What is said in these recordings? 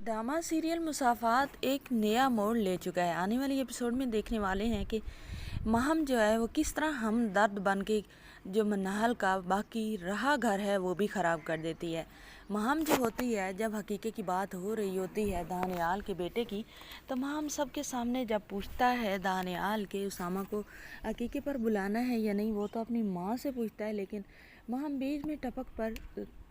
Drama serial मुसाफात एक नया मोड़ ले चुका है। आने वाली एपिसोड में देखने वाले हैं कि महम जो है वो किस तरह हमदर्द बन के जो मनाहल का बाकी रहा घर है वो भी ख़राब कर देती है। महम जो होती है, जब हकीके की बात हो रही होती है दानियाल के बेटे की, तो महम सबके सामने जब पूछता है दानियाल के उसामा को हकीके पर बुलाना है या नहीं, वो तो अपनी माँ से पूछता है, लेकिन महम बीच में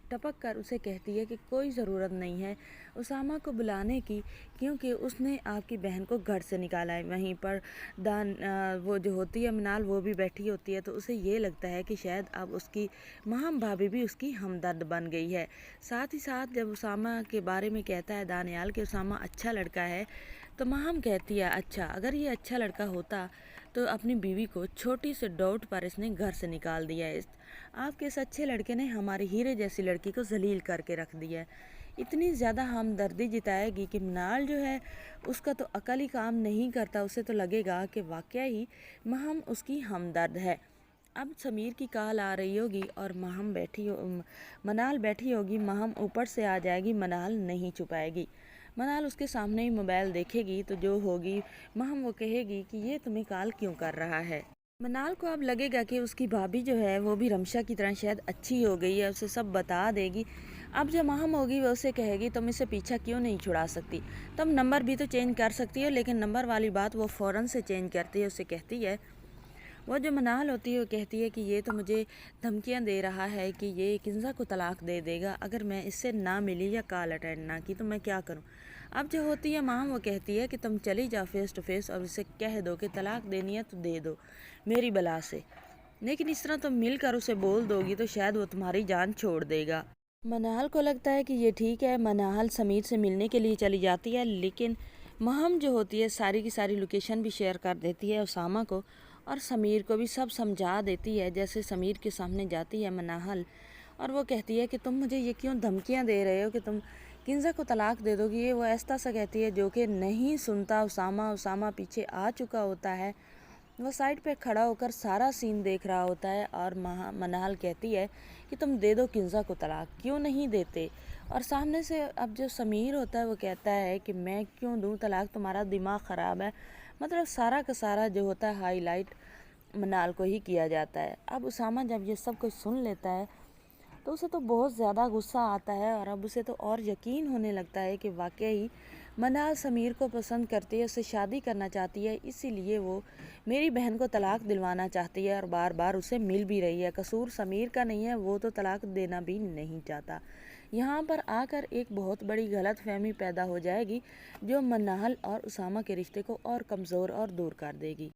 टपक कर उसे कहती है कि कोई ज़रूरत नहीं है उसामा को बुलाने की, क्योंकि उसने आपकी बहन को घर से निकाला है। वहीं पर वो जो होती है मनाल, वो भी बैठी होती है, तो उसे ये लगता है कि शायद अब उसकी महम भाभी भी उसकी हमदर्द बन गई है। साथ ही साथ जब उसामा के बारे में कहता है दानियाल कि उसामा अच्छा लड़का है, तो महम कहती है अच्छा, अगर ये अच्छा लड़का होता तो अपनी बीवी को छोटी से डाउट पर इसने घर से निकाल दिया है। आपके इस अच्छे लड़के ने हमारी हीरे जैसी लड़की को जलील करके रख दिया है। इतनी ज़्यादा हमदर्दी जताएगी कि मनाल जो है उसका तो अकल ही काम नहीं करता। उसे तो लगेगा कि वाकया ही महम उसकी हमदर्द है। अब समीर की कॉल आ रही होगी और मनाल बैठी होगी, महम ऊपर से आ जाएगी, मनाल नहीं छुपाएगी। मनाल उसके सामने ही मोबाइल देखेगी तो जो होगी महम वो कहेगी कि ये तुम्हें कॉल क्यों कर रहा है। मनाल को अब लगेगा कि उसकी भाभी जो है वो भी रमशा की तरह शायद अच्छी हो गई है, उसे सब बता देगी। अब जब महम होगी वो उसे कहेगी तुम इसे पीछा क्यों नहीं छुड़ा सकती, तुम नंबर भी तो चेंज कर सकती हो। लेकिन नंबर वाली बात वो फ़ौरन से चेंज करती है। उसे कहती है, वो जो मनाल होती है वो कहती है कि ये तो मुझे धमकियां दे रहा है कि ये किंजा को तलाक दे देगा अगर मैं इससे ना मिली या कॉल अटेंड ना की, तो मैं क्या करूं। अब जो होती है माम, वो कहती है कि तुम चली जाओ फेस टू फेस और उसे कह दो कि तलाक देनी है तो दे दो मेरी बला से, लेकिन इस तरह तुम मिलकर उसे बोल दोगी तो शायद वो तुम्हारी जान छोड़ देगा। मनाल को लगता है कि ये ठीक है। मनाल समीर से मिलने के लिए चली जाती है, लेकिन महम जो होती है सारी की सारी लोकेशन भी शेयर कर देती है उसामा को, और समीर को भी सब समझा देती है। जैसे समीर के सामने जाती है मनाहल और वो कहती है कि तुम मुझे ये क्यों धमकियां दे रहे हो कि तुम किंजा को तलाक दे दोगी। ये वो ऐसा सा कहती है जो कि नहीं सुनता उसामा पीछे आ चुका होता है। वो साइड पे खड़ा होकर सारा सीन देख रहा होता है और मनाहल कहती है कि तुम दे दो किंजा को तलाक, क्यों नहीं देते। और सामने से अब जो समीर होता है वो कहता है कि मैं क्यों दूं तलाक, तुम्हारा दिमाग ख़राब है। मतलब सारा का सारा जो होता है हाईलाइट मनाल को ही किया जाता है। अब उसामा जब ये सब कुछ सुन लेता है तो उसे तो बहुत ज़्यादा गुस्सा आता है, और अब उसे तो और यकीन होने लगता है कि वाकई ही मनाल समीर को पसंद करती है, उससे शादी करना चाहती है, इसीलिए वो मेरी बहन को तलाक दिलवाना चाहती है और बार बार उसे मिल भी रही है। कसूर समीर का नहीं है, वो तो तलाक देना भी नहीं चाहता। यहाँ पर आकर एक बहुत बड़ी गलतफहमी पैदा हो जाएगी जो मनाल और उसामा के रिश्ते को और कमज़ोर और दूर कर देगी।